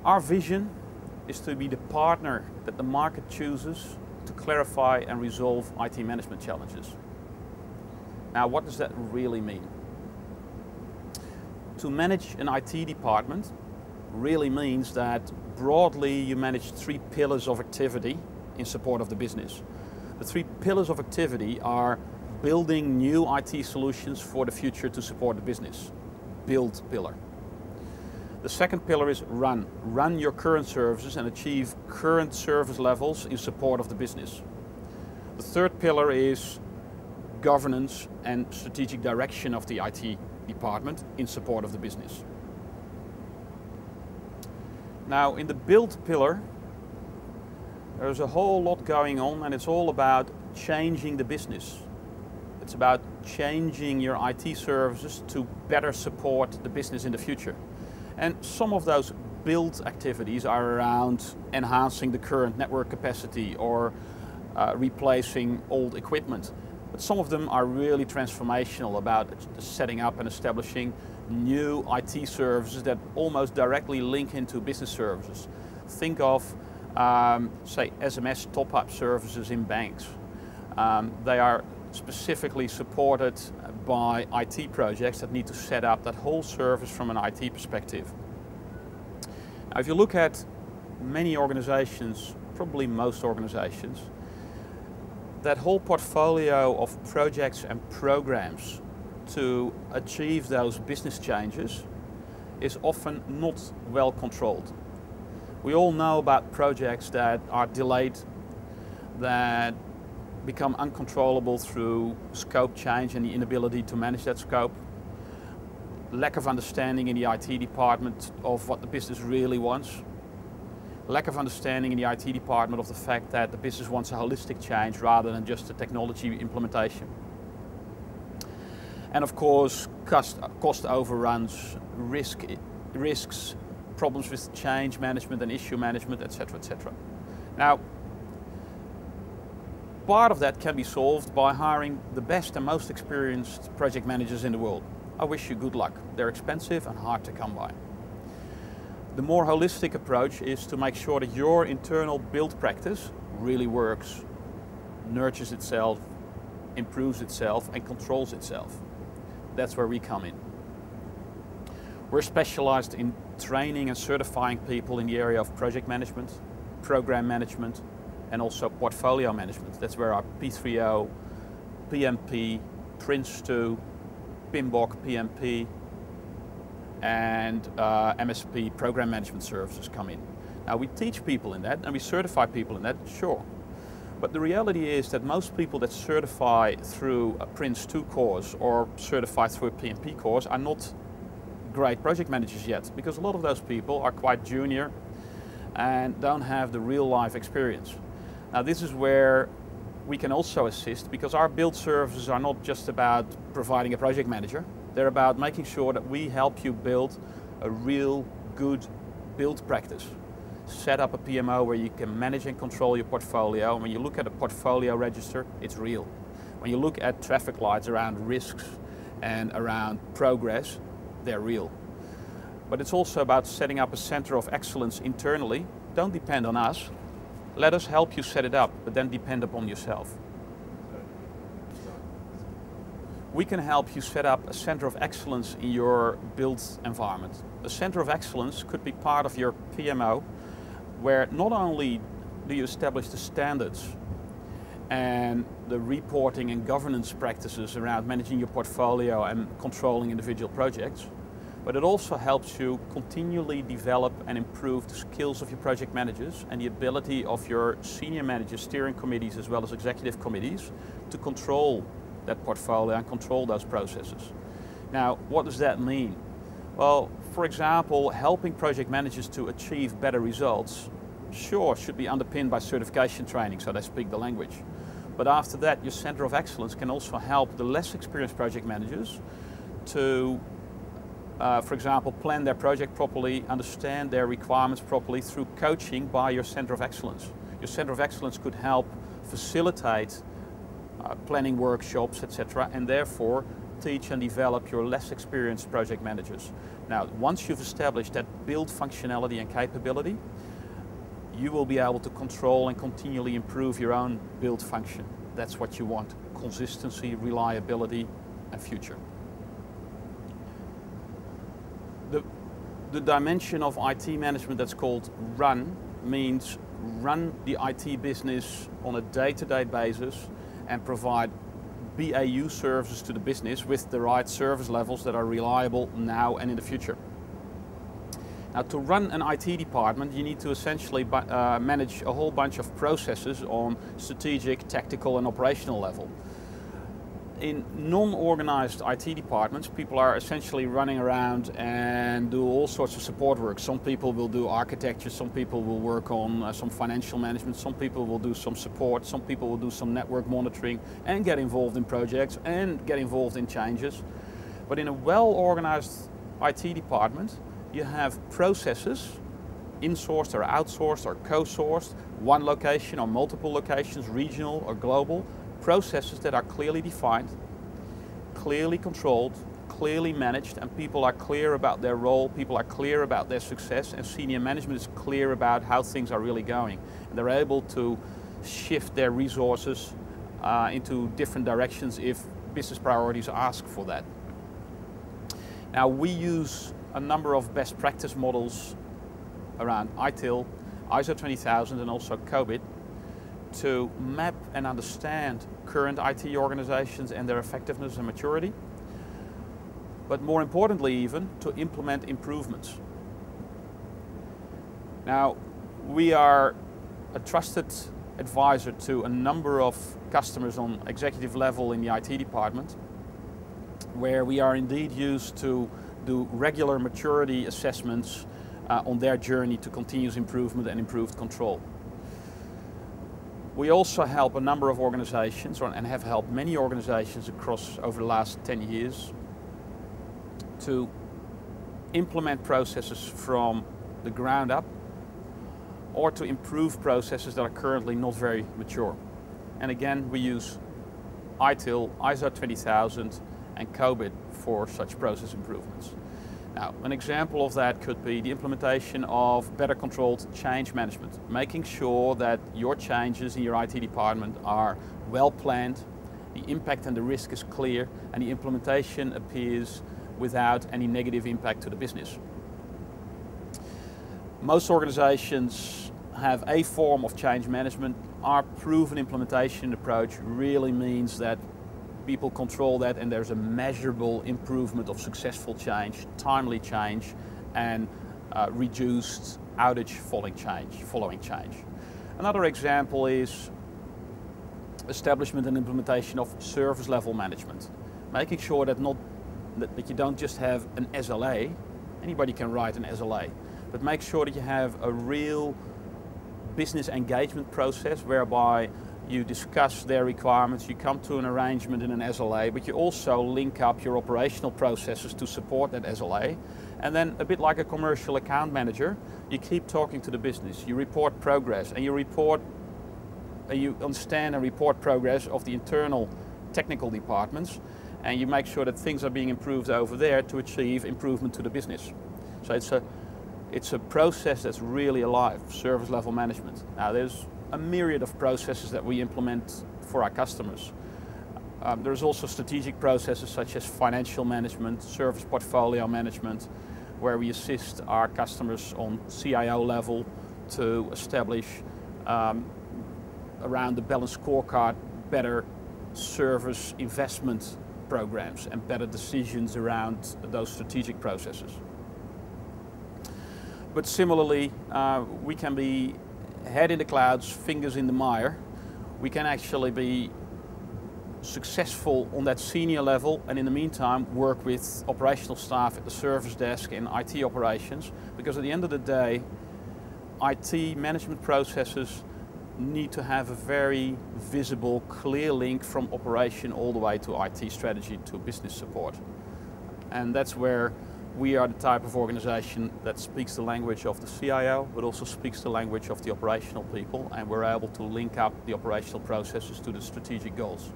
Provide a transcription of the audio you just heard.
Our vision is to be the partner that the market chooses to clarify and resolve IT management challenges. Now, what does that really mean? To manage an IT department really means that broadly you manage 3 pillars of activity in support of the business. The 3 pillars of activity are building new IT solutions for the future to support the business. Build pillar. The second pillar is run. Run your current services and achieve current service levels in support of the business. The third pillar is governance and strategic direction of the IT department in support of the business. Now, in the build pillar, there's a whole lot going on, and it's all about changing the business. It's about changing your IT services to better support the business in the future. And some of those build activities are around enhancing the current network capacity or replacing old equipment. But some of them are really transformational, about setting up and establishing new IT services that almost directly link into business services. Think of, say, SMS top-up services in banks. They are specifically supported by IT projects that need to set up that whole service from an IT perspective. Now, if you look at many organizations, probably most organizations, that whole portfolio of projects and programs to achieve those business changes is often not well controlled. We all know about projects that are delayed, that become uncontrollable through scope change and the inability to manage that scope, lack of understanding in the IT department of what the business really wants, lack of understanding in the IT department of the fact that the business wants a holistic change rather than just a technology implementation. And of course, cost overruns, risks, problems with change management and issue management, etc., etc. Now, part of that can be solved by hiring the best and most experienced project managers in the world. I wish you good luck. They're expensive and hard to come by. The more holistic approach is to make sure that your internal build practice really works, nurtures itself, improves itself, and controls itself. That's where we come in. We're specialized in training and certifying people in the area of project management, program management, and also portfolio management. That's where our P3O, PMP, Prince2, PMBOK, PMP, and MSP, program management services, come in. Now, we teach people in that and we certify people in that, sure. But the reality is that most people that certify through a Prince2 course or certify through a PMP course are not great project managers yet, because a lot of those people are quite junior and don't have the real life experience. Now, this is where we can also assist, because our build services are not just about providing a project manager. They're about making sure that we help you build a real good build practice. Set up a PMO where you can manage and control your portfolio. When you look at a portfolio register, it's real. When you look at traffic lights around risks and around progress, they're real. But it's also about setting up a center of excellence internally. Don't depend on us. Let us help you set it up, but then depend upon yourself. We can help you set up a center of excellence in your build environment. A center of excellence could be part of your PMO, where not only do you establish the standards and the reporting and governance practices around managing your portfolio and controlling individual projects, but it also helps you continually develop and improve the skills of your project managers and the ability of your senior managers, steering committees, as well as executive committees to control that portfolio and control those processes. Now, what does that mean? Well, for example, helping project managers to achieve better results, sure, should be underpinned by certification training so they speak the language. But after that, your center of excellence can also help the less experienced project managers to, for example, plan their project properly, understand their requirements properly through coaching by your center of excellence. Your center of excellence could help facilitate planning workshops, etc., and therefore teach and develop your less experienced project managers. Now, once you've established that build functionality and capability, you will be able to control and continually improve your own build function. That's what you want: consistency, reliability, and future. The dimension of IT management that's called run means run the IT business on a day-to-day basis and provide BAU services to the business with the right service levels that are reliable now and in the future. Now, to run an IT department, you need to essentially manage a whole bunch of processes on strategic, tactical, and operational level. In non-organized IT departments, people are essentially running around and do all sorts of support work. Some people will do architecture, some people will work on some financial management, some people will do some support, some people will do some network monitoring and get involved in projects and get involved in changes. But in a well-organized IT department, you have processes, insourced or outsourced or co-sourced, one location or multiple locations, regional or global, processes that are clearly defined, clearly controlled, clearly managed, and people are clear about their role, people are clear about their success, and senior management is clear about how things are really going. And they're able to shift their resources into different directions if business priorities ask for that. Now, we use a number of best practice models around ITIL, ISO 20000, and also COBIT to map and understand current IT organizations and their effectiveness and maturity, but more importantly even, to implement improvements. Now, we are a trusted advisor to a number of customers on executive level in the IT department, where we are indeed used to do regular maturity assessments on their journey to continuous improvement and improved control. We also help a number of organizations, and have helped many organizations across over the last 10 years, to implement processes from the ground up or to improve processes that are currently not very mature. And again, we use ITIL, ISO 20000 and COBIT for such process improvements. Now, an example of that could be the implementation of better controlled change management, making sure that your changes in your IT department are well planned, the impact and the risk is clear, and the implementation appears without any negative impact to the business. Most organizations have a form of change management. Our proven implementation approach really means that people control that and there's a measurable improvement of successful change, timely change, and reduced outage following change. Another example is establishment and implementation of service level management. Making sure that you don't just have an SLA, anybody can write an SLA, but make sure that you have a real business engagement process whereby you discuss their requirements, you come to an arrangement in an SLA, but you also link up your operational processes to support that SLA. And then, a bit like a commercial account manager, you keep talking to the business, you report progress, and you understand and report progress of the internal technical departments, and you make sure that things are being improved over there to achieve improvement to the business. So it's a process that's really alive, service level management. Now, there's a myriad of processes that we implement for our customers. There's also strategic processes such as financial management, service portfolio management, where we assist our customers on CIO level to establish around the balanced scorecard better service investment programs and better decisions around those strategic processes. But similarly, we can be head in the clouds, fingers in the mire. We can actually be successful on that senior level and in the meantime work with operational staff at the service desk in IT operations, because at the end of the day, IT management processes need to have a very visible, clear link from operation all the way to IT strategy to business support. And that's where we are the type of organization that speaks the language of the CIO, but also speaks the language of the operational people, and we're able to link up the operational processes to the strategic goals.